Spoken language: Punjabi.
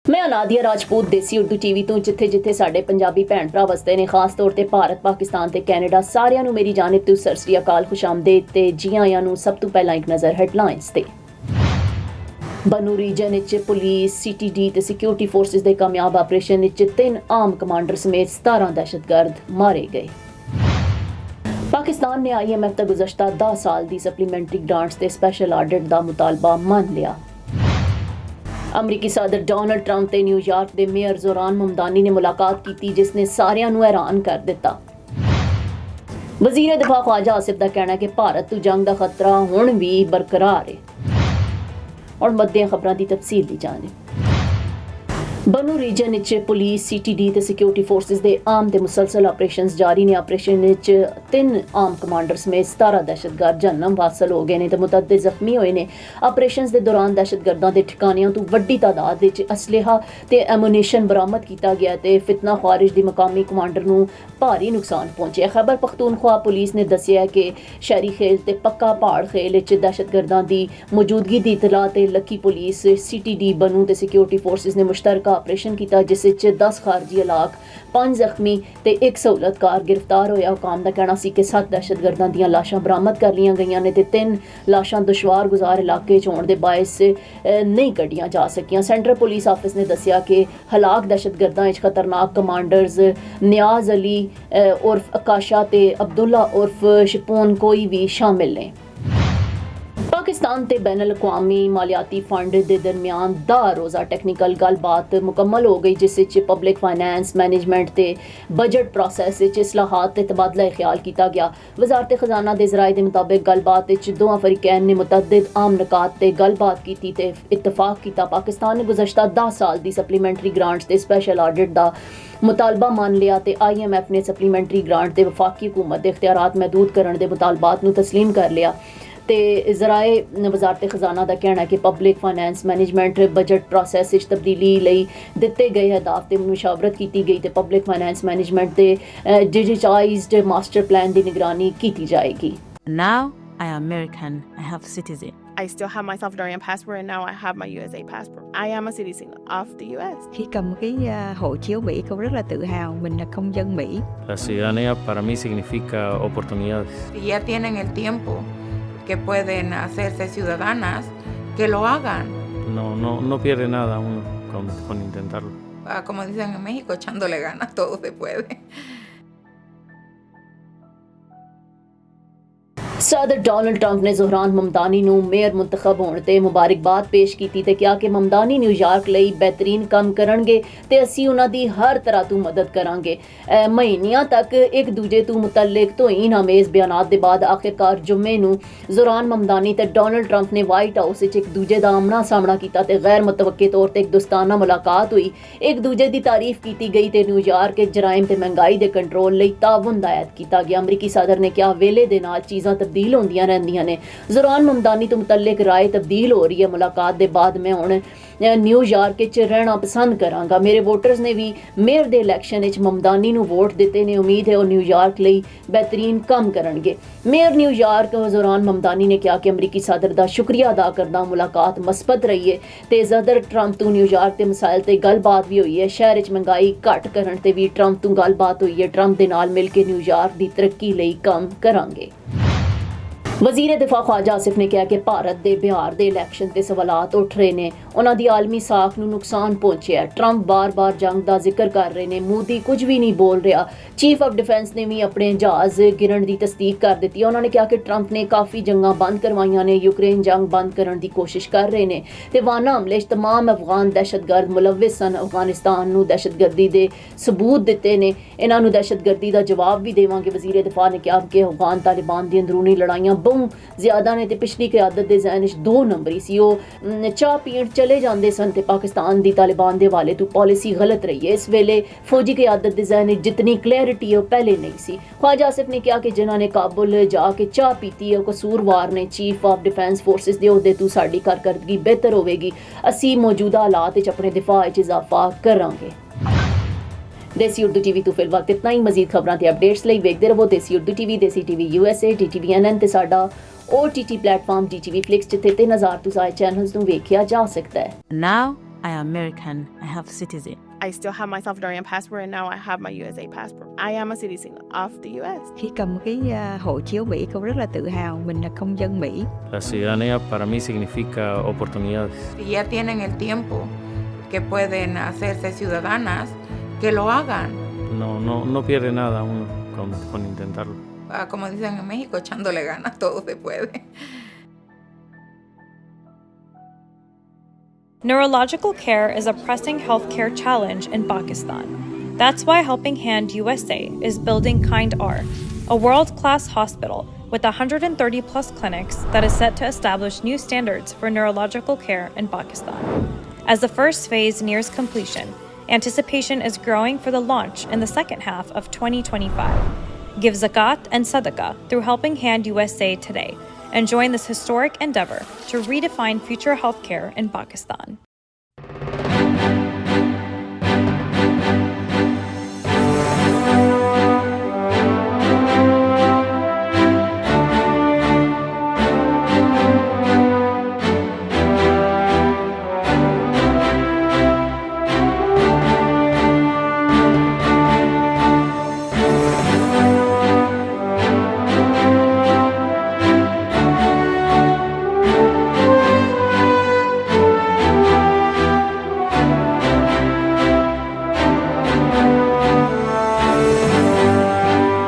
ਮੈਂ ਨਾਦੀਆ ਰਾਜਪੂਤ ਦੇਸੀ ਉਰਦੂ ਟੀਵੀ ਤੋਂ ਜਿੱਥੇ ਸਾਡੇ ਪੰਜਾਬੀ ਭੈਣ ਭਰਾ ਵਸਦੇ ਨੇ, ਖਾਸ ਤੌਰ ਤੇ ਭਾਰਤ, ਪਾਕਿਸਤਾਨ ਤੇ ਕੈਨੇਡਾ, ਸਾਰਿਆਂ ਨੂੰ ਮੇਰੀ ਜਾਨਿਬ ਤੋਂ ਸਤਿ ਸ੍ਰੀ ਅਕਾਲ, ਖੁਸ਼ਾਮਦੀਦ ਤੇ ਜੀ ਆਇਆਂ ਨੂੰ। ਸਭ ਤੋਂ ਪਹਿਲਾਂ ਇੱਕ ਨਜ਼ਰ ਹੈਡਲਾਈਨਸ ਤੇ। ਬਨੂ ਰੀਜਨ ਵਿੱਚ ਪੁਲਿਸ, ਸੀਟੀਡੀ ਤੇ ਸਿਕਿਉਰਿਟੀ ਫੋਰਸਿਸ ਦੇ ਕਾਮਯਾਬ ਆਪਰੇਸ਼ਨ ਵਿੱਚ 3 ਆਮ ਕਮਾਂਡਰ ਸਮੇਤ 17 ਦਹਿਸ਼ਤਗਰਦ ਮਾਰੇ ਗਏ। ਪਾਕਿਸਤਾਨ ਨੇ IMF ਦਾ ਗੁਜ਼ਸ਼ਤਾ 10 ਸਾਲ ਦੀ ਸਪਲੀਮੈਂਟਰੀ ਗ੍ਰਾਂਟਸ ਤੇ ਸਪੈਸ਼ਲ ਆਡਿਟ ਦਾ ਮੁਤਾਲਬਾ ਮੰਨ ਲਿਆ। ਅਮਰੀਕੀ ਸਦਰ ਡੋਨਲਡ ਟਰੰਪ ਤੇ ਨਿਊਯਾਰਕ ਦੇ ਮੇਅਰ ਜ਼ੋਰਾਨ ਮਮਦਾਨੀ ਨੇ ਮੁਲਾਕਾਤ ਕੀਤੀ, ਜਿਸ ਨੇ ਸਾਰਿਆਂ ਨੂੰ ਹੈਰਾਨ ਕਰ ਦਿੱਤਾ। ਵਜ਼ੀਰ ਦਿਫਾ ਖਵਾਜਾ ਆਸਿਫ ਦਾ ਕਹਿਣਾ ਹੈ ਕਿ ਭਾਰਤ ਤੋਂ ਜੰਗ ਦਾ ਖਤਰਾ ਹੁਣ ਵੀ ਬਰਕਰਾਰ ਹੈ। ਔਰ ਮੱਦੀਆਂ ਖਬਰਾਂ ਦੀ ਤਫਸੀਲ ਦੀ ਜਾਣੇ। ਬਨੂ ਰੀਜਨ ਵਿੱਚ ਪੁਲਿਸ, ਸੀਟੀਡੀ ਤੇ ਸਿਕਿਉਰਿਟੀ ਫੋਰਸਿਸ ਦੇ ਆਮ ਤੇ ਮੁਸਲਸਲ ਆਪਰੇਸ਼ਨਸ ਜਾਰੀ ਨੇ। ਆਪਰੇਸ਼ਨ ਵਿੱਚ 3 ਆਮ ਕਮਾਂਡਰ ਸਮੇਤ 17 ਦਹਿਸ਼ਤਗਰਦ ਜਨਮ ਹਾਸਲ ਹੋ ਗਏ ਨੇ ਤੇ ਮੁਤਅੱਦਦ ਜ਼ਖਮੀ ਹੋਏ ਨੇ। ਆਪਰੇਸ਼ਨਸ ਦੇ ਦੌਰਾਨ ਦਹਿਸ਼ਤਗਰਦਾਂ ਦੇ ਠਿਕਾਣਿਆਂ ਤੋਂ ਵੱਡੀ ਤਾਦਾਦ ਵਿੱਚ ਅਸਲਹਾ ਤੇ ਐਮੂਨੀਸ਼ਨ ਬਰਾਮਦ ਕੀਤਾ ਗਿਆ ਤੇ ਫਿਤਨਾ ਖਾਰਿਜ ਦੀ ਮਕਾਮੀ ਕਮਾਂਡਰ ਨੂੰ ਭਾਰੀ ਨੁਕਸਾਨ ਪਹੁੰਚਿਆ। ਖੈਬਰ ਪਖਤੂਨਖਵਾ ਪੁਲਿਸ ਨੇ ਦੱਸਿਆ ਕਿ ਸ਼ਹਿਰੀ ਖੇਲ ਤੇ ਪੱਕਾ ਪਹਾੜ ਖੇਲ ਵਿੱਚ ਦਹਿਸ਼ਤਗਰਦਾਂ ਦੀ ਮੌਜੂਦਗੀ ਦੀ ਇਤਲਾਹ ਤੇ ਲੱਕੀ ਪੁਲਿਸ, ਸੀਟੀਡੀ, ਬਨੂ ਤੇ ਸਿਕਿਉਰਿਟੀ ਫੋਰਸਿਸ ਨੇ ਮੁਸ਼ਤਰਕਾ ਆਪਰੇਸ਼ਨ ਕੀਤਾ, ਜਿਸ ਵਿੱਚ 10 ਖਾਰਜੀ ਹਲਾਕ, 5 ਜ਼ਖਮੀ ਤੇ 1 ਸਹੂਲਤਕਾਰ ਗ੍ਰਿਫਤਾਰ ਹੋਇਆ। ਹੁਕਾਮ ਦਾ ਕਹਿਣਾ ਸੀ ਕਿ 7 ਦਹਿਸ਼ਤਗਰਦਾਂ ਦੀਆਂ ਲਾਸ਼ਾਂ ਬਰਾਮਦ ਕਰ ਲਈਆਂ ਗਈਆਂ ਨੇ ਤੇ 3 ਲਾਸ਼ਾਂ ਦੁਸ਼ਵਾਰ ਗੁਜ਼ਾਰ ਇਲਾਕੇ 'ਚ ਹੋਣ ਦੇ ਬਾਇਸ ਨਹੀਂ ਕੱਢੀਆਂ ਜਾ ਸਕੀਆਂ। ਸੈਂਟਰਲ ਪੁਲਿਸ ਆਫਿਸ ਨੇ ਦੱਸਿਆ ਕਿ ਹਲਾਕ ਦਹਿਸ਼ਤਗਰਦਾਂ ਵਿੱਚ ਖਤਰਨਾਕ ਕਮਾਂਡਰਜ਼ ਨਿਆਜ਼ ਅਲੀ ਉਰਫ ਆਕਾਸ਼ਾ ਤੇ ਅਬਦੁੱਲਾ ਉਰਫ ਸ਼ਪੂਨ ਕੋਈ ਵੀ ਸ਼ਾਮਿਲ ਨੇ। ਪਾਕਿਸਤਾਨ ਤੇ ਬੈਨ ਅਲ-ਅਕਵਾਮੀ ਮਾਲੀਆਤੀ ਫੰਡ ਦੇ ਦਰਮਿਆਨ 10 ਰੋਜ਼ਾ ਟੈਕਨੀਕਲ ਗੱਲਬਾਤ ਮੁਕੰਮਲ ਹੋ ਗਈ, ਜਿਸ ਵਿੱਚ ਪਬਲਿਕ ਫਾਈਨੈਂਸ ਮੈਨੇਜਮੈਂਟ ਤੇ ਬਜਟ ਪ੍ਰੋਸੈਸ ਵਿੱਚ ਇਸਲਾਹਾਤ ਤੇ ਤਬਾਦਲਾ ਖਿਆਲ ਕੀਤਾ ਗਿਆ। ਵਜ਼ਾਰਤ ਖਜ਼ਾਨਾ ਦੇ ਜ਼ਰਾਏ ਦੇ ਮੁਤਾਬਿਕ ਗੱਲਬਾਤ ਵਿੱਚ ਦੋਵਾਂ ਫਰੀਕੈਨ ਨੇ ਮੁਤਅੱਦਦ ਆਮ ਨੁਕਾਤ ਤੇ ਗੱਲਬਾਤ ਕੀਤੀ ਤੇ ਇਤਫਾਕ ਕੀਤਾ। ਪਾਕਿਸਤਾਨ ਨੇ ਗੁਜ਼ਸ਼ਤਾ 10 ਸਾਲ ਦੀ ਸਪਲੀਮੈਂਟਰੀ ਗ੍ਰਾਂਟਸ ਤੇ ਸਪੈਸ਼ਲ ਆਡਿਟ ਦਾ ਮੁਤਾਲਬਾ ਮੰਨ ਲਿਆ ਤੇ IMF ਨੇ ਸਪਲੀਮੈਂਟਰੀ ਗ੍ਰਾਂਟ ਦੇ ਵਫਾਕੀ ਹੁਕੂਮਤ ਦੇ ਇਖਤਿਆਰਾਤ ਮਹਿਦੂਦ ਕਰਨ ਦੇ ਮੁਤਾਲਬਾਤ ਨੂੰ ਤਸਲੀਮ ਕਰ ਲਿਆ। ਤੇ ਜ਼ਰਾਏ ਵਜ਼ਾਰਤ ਖਜ਼ਾਨਾ ਦਾ ਕਹਿਣਾ ਹੈ ਕਿ public finance management budget process ਵਿੱਚ ਤਬਦੀਲੀ ਲਈ ਦਿੱਤੇ ਗਏ ਅਹਦਾਫ ਤੇ ਮੁਸ਼ਾਵਰਤ ਕੀਤੀ ਗਈ ਤੇ ਪਬਲਿਕ ਫਾਈਨੈਂਸ ਮੈਨੇਜਮੈਂਟ ਦੇ ਡਿਜੀਟਾਈਜ਼ਡ ਮਾਸਟਰ ਪਲਾਨ ਦੀ ਨਿਗਰਾਨੀ ਕੀਤੀ ਜਾਏਗੀ। Now I am American. I have citizen. I still have my Salvadorian passport and now I have my USA passport. I am a citizen of the US. Khi cầm cái hộ chiếu Mỹ, cô rất là tự hào mình là công dân Mỹ. La ciudadanía para mí significa oportunidades. Si ya tienen el tiempo que pueden hacerse ciudadanas, que lo hagan. No pierde nada uno con intentarlo. Como dicen en México, echándole ganas todo se puede. ਸਦਰ ਡੋਨਲਡ ਟਰੰਪ ਨੇ ਜ਼ੋਹਰਾਨ ਮਮਦਾਨੀ ਨੂੰ ਮੇਅਰ ਮੁੰਤਖਬ ਹੋਣ ਤੇ ਮੁਬਾਰਕਬਾਦ ਪੇਸ਼ ਕੀਤੀ ਤੇ ਕਿਹਾ ਕਿ ਮਮਦਾਨੀ ਨਿਊਯਾਰਕ ਲਈ ਬਿਹਤਰੀਨ ਕੰਮ ਕਰਨਗੇ ਤੇ ਅਸੀਂ ਉਹਨਾਂ ਦੀ ਹਰ ਤਰ੍ਹਾਂ ਤੋਂ ਮਦਦ ਕਰਾਂਗੇ। ਮਹੀਨਿਆਂ ਤੱਕ ਇੱਕ ਦੂਜੇ ਤੋਂ ਮੁਤਲਕ ਤੋਹੀਨ ਆਮੇਜ਼ ਬਿਆਨਾਤ ਦੇ ਬਾਅਦ ਆਖਿਰਕਾਰ ਜੁਮੇ ਨੂੰ ਜ਼ੋਹਰਾਨ ਮਮਦਾਨੀ ਤੇ ਡੋਨਲਡ ਟਰੰਪ ਨੇ ਵਾਈਟ ਹਾਊਸ ਵਿੱਚ ਇੱਕ ਦੂਜੇ ਦਾ ਆਮਣਾ ਸਾਹਮਣਾ ਕੀਤਾ ਤੇ ਗੈਰ ਮੁਤਵੱਕੇ ਤੌਰ ਤੇ ਇੱਕ ਦੋਸਤਾਨਾ ਮੁਲਾਕਾਤ ਹੋਈ। ਇੱਕ ਦੂਜੇ ਦੀ ਤਾਰੀਫ ਕੀਤੀ ਗਈ ਤੇ ਨਿਊਯਾਰਕ ਵਿੱਚ ਜਰਾਇਮ ਤੇ ਮਹਿੰਗਾਈ ਦੇ ਕੰਟਰੋਲ ਲਈ ਤਾਵਨ ਦਾ ਐਲਾਨ ਕੀਤਾ ਗਿਆ। ਅਮਰੀਕੀ ਸਦਰ ਨੇ ਕਿਹਾ ਵੇਲੇ ਦੇ ਨਾਲ ਚੀਜ਼ਾਂ ਤਬਦੀਲ ਹੁੰਦੀਆਂ ਰਹਿੰਦੀਆਂ ਨੇ। ਜ਼ੋਰਾਨ ਮਮਦਾਨੀ ਤੋਂ ਮੁਤਲਕ ਰਾਏ ਤਬਦੀਲ ਹੋ ਰਹੀ ਹੈ। ਮੁਲਾਕਾਤ ਦੇ ਬਾਅਦ ਮੈਂ ਹੁਣ ਨਿਊਯਾਰਕ ਵਿੱਚ ਰਹਿਣਾ ਪਸੰਦ ਕਰਾਂਗਾ। ਮੇਰੇ ਵੋਟਰਸ ਨੇ ਵੀ ਮੇਅਰ ਦੇ ਇਲੈਕਸ਼ਨ ਵਿੱਚ ਮਮਦਾਨੀ ਨੂੰ ਵੋਟ ਦਿੱਤੇ ਨੇ। ਉਮੀਦ ਹੈ ਉਹ ਨਿਊਯਾਰਕ ਲਈ ਬਿਹਤਰੀਨ ਕੰਮ ਕਰਨਗੇ। ਮੇਅਰ ਨਿਊਯਾਰਕ ਜ਼ੋਰਾਨ ਮਮਦਾਨੀ ਨੇ ਕਿਹਾ ਕਿ ਅਮਰੀਕੀ ਸਦਰ ਦਾ ਸ਼ੁਕਰੀਆ ਅਦਾ ਕਰਦਾ ਮੁਲਾਕਾਤ ਮਸਬਤ ਰਹੀ ਹੈ ਤੇ ਸਦਰ ਟਰੰਪ ਤੋਂ ਨਿਊਯਾਰਕ ਦੇ ਮਸਾਇਲ ਤੇ ਗੱਲਬਾਤ ਵੀ ਹੋਈ ਹੈ। ਸ਼ਹਿਰ ਵਿੱਚ ਮਹਿੰਗਾਈ ਘੱਟ ਕਰਨ ਤੇ ਵੀ ਟਰੰਪ ਤੋਂ ਗੱਲਬਾਤ ਹੋਈ ਹੈ। ਟਰੰਪ ਦੇ ਨਾਲ ਮਿਲ ਕੇ ਨਿਊਯਾਰਕ ਦੀ ਤਰੱਕੀ ਲਈ ਕੰਮ ਕਰਾਂਗੇ। ਵਜ਼ੀਰ ਦਿਫਾ ਖਵਾਜਾ ਆਸਿਫ ਨੇ ਕਿਹਾ ਕਿ ਭਾਰਤ ਦੇ ਬਿਹਾਰ ਦੇ ਇਲੈਕਸ਼ਨ ਤੇ ਸਵਾਲਾਤ ਉੱਠ ਰਹੇ ਨੇ, ਉਹਨਾਂ ਦੀ ਆਲਮੀ ਸਾਖ ਨੂੰ ਨੁਕਸਾਨ ਪਹੁੰਚਿਆ। ਟਰੰਪ ਬਾਰ-ਬਾਰ ਜੰਗ ਦਾ ਜ਼ਿਕਰ ਕਰ ਰਹੇ ਨੇ, ਮੋਦੀ ਕੁਝ ਵੀ ਨਹੀਂ ਬੋਲ ਰਿਹਾ। ਚੀਫ ਆਫ ਡਿਫੈਂਸ ਨੇ ਵੀ ਆਪਣੇ ਜਹਾਜ਼ ਗਿਰਨ ਦੀ ਤਸਦੀਕ ਕਰ ਦਿੱਤੀ। ਉਹਨਾਂ ਨੇ ਕਿਹਾ ਕਿ ਟਰੰਪ ਨੇ ਕਾਫੀ ਜੰਗਾਂ ਬੰਦ ਕਰਵਾਈਆਂ ਨੇ, ਯੂਕਰੇਨ ਜੰਗ ਬੰਦ ਕਰਨ ਦੀ ਕੋਸ਼ਿਸ਼ ਕਰ ਰਹੇ ਨੇ ਤੇ ਵਾਨਾ ਹਮਲੇ 'ਚ ਤਮਾਮ ਅਫਗਾਨ ਦਹਿਸ਼ਤਗਰਦ ਮੁਲਵਿਸ ਸਨ। ਅਫਗਾਨਿਸਤਾਨ ਨੂੰ ਦਹਿਸ਼ਤਗਰਦੀ ਦੇ ਸਬੂਤ ਦਿੱਤੇ ਨੇ, ਇਹਨਾਂ ਨੂੰ ਦਹਿਸ਼ਤਗਰਦੀ ਦਾ ਜਵਾਬ ਵੀ ਦੇਵਾਂਗੇ। ਵਜ਼ੀਰ ਦਿਫਾ ਨੇ ਕਿਹਾ ਕਿ ਅਫਗਾਨ ਤਾਲਿਬਾਨ ਦੀ ਅੰਦਰੂਨੀ ਲੜਾਈਆਂ ਬਹੁਤ ਜ਼ਿਆਦਾ ਨੇ ਤੇ ਪਿਛਲੀ ਕਿਆਦਤ ਦੇ ਜ਼ਹਿਨ ਵਿੱਚ 2 ਨੰਬਰੀ ਸੀ। ਉਹ ਚਾਹ ਪੀਣ ਚਲੇ ਜਾਂਦੇ ਸਨ ਤੇ ਪਾਕਿਸਤਾਨ ਦੀ ਤਾਲਿਬਾਨ ਦੇ ਹਵਾਲੇ ਤੋਂ ਪਾਲਿਸੀ ਗਲਤ ਰਹੀ ਹੈ। ਇਸ ਵੇਲੇ ਫੌਜੀ ਕਿਆਦਤ ਦੇ ਜ਼ਹਿਨ ਵਿੱਚ ਜਿਤਨੀ ਕਲੈਰਿਟੀ ਉਹ ਪਹਿਲੇ ਨਹੀਂ ਸੀ। ਖਵਾਜਾ ਆਸਿਫ ਨੇ ਕਿਹਾ ਕਿ ਜਿਨ੍ਹਾਂ ਨੇ ਕਾਬੁਲ ਜਾ ਕੇ ਚਾਹ ਪੀਤੀ ਹੈ ਉਹ ਕਸੂਰਵਾਰ ਨੇ। ਚੀਫ ਆਫ ਡਿਫੈਂਸ ਫੋਰਸਿਸ ਦੇ ਅਹੁਦੇ ਤੋਂ ਸਾਡੀ ਕਾਰਕਰਦਗੀ ਬਿਹਤਰ ਹੋਵੇਗੀ। ਅਸੀਂ ਮੌਜੂਦਾ ਹਾਲਾਤ ਵਿੱਚ ਆਪਣੇ ਦਿਫਾਅ ਵਿੱਚ ਇਜ਼ਾਫਾ ਕਰਾਂਗੇ। ਦੇਸੀ ਉਰਦੂ ਟੀਵੀ ਤੋਂ ਫਿਲਹਾਲ ਇਤਨਾ ਹੀ। ਮਜ਼ੀਦ ਖਬਰਾਂ ਤੇ ਅਪਡੇਟਸ ਲਈ ਵੇਖਦੇ ਰਹੋ ਦੇਸੀ ਉਰਦੂ ਟੀਵੀ, ਦੇਸੀ ਟੀਵੀ USA, DTV NN ਤੇ ਸਾਡਾ OTT ਪਲੇਟਫਾਰਮ DTV Flix, ਜਿੱਥੇ 3000 ਤੋਂ ਜ਼ਿਆਦਾ ਚੈਨਲਸ ਨੂੰ ਵੇਖਿਆ ਜਾ ਸਕਦਾ ਹੈ। Now I am American. I have citizen. I still have my Salvadorian passport and now I have my USA passport. I am a citizen of the US. Khi cầm cái hộ chiếu Mỹ, cô rất là tự hào mình là công dân Mỹ. La ciudadanía para mí significa oportunidades. Si ya tienen el tiempo que pueden hacerse ciudadanas, que lo hagan. No pierde nada uno con intentarlo. Como dicen en México, echándole ganas, todo se puede. Neurological care is a pressing healthcare challenge in Pakistan. That's why Helping Hand USA is building Kind R, a world-class hospital with 130 plus clinics that is set to establish new standards for neurological care in Pakistan. As the first phase nears completion, anticipation is growing for the launch in the second half of 2025. Give zakat and sadaqah through Helping Hand USA today and join this historic endeavor to redefine future healthcare in Pakistan.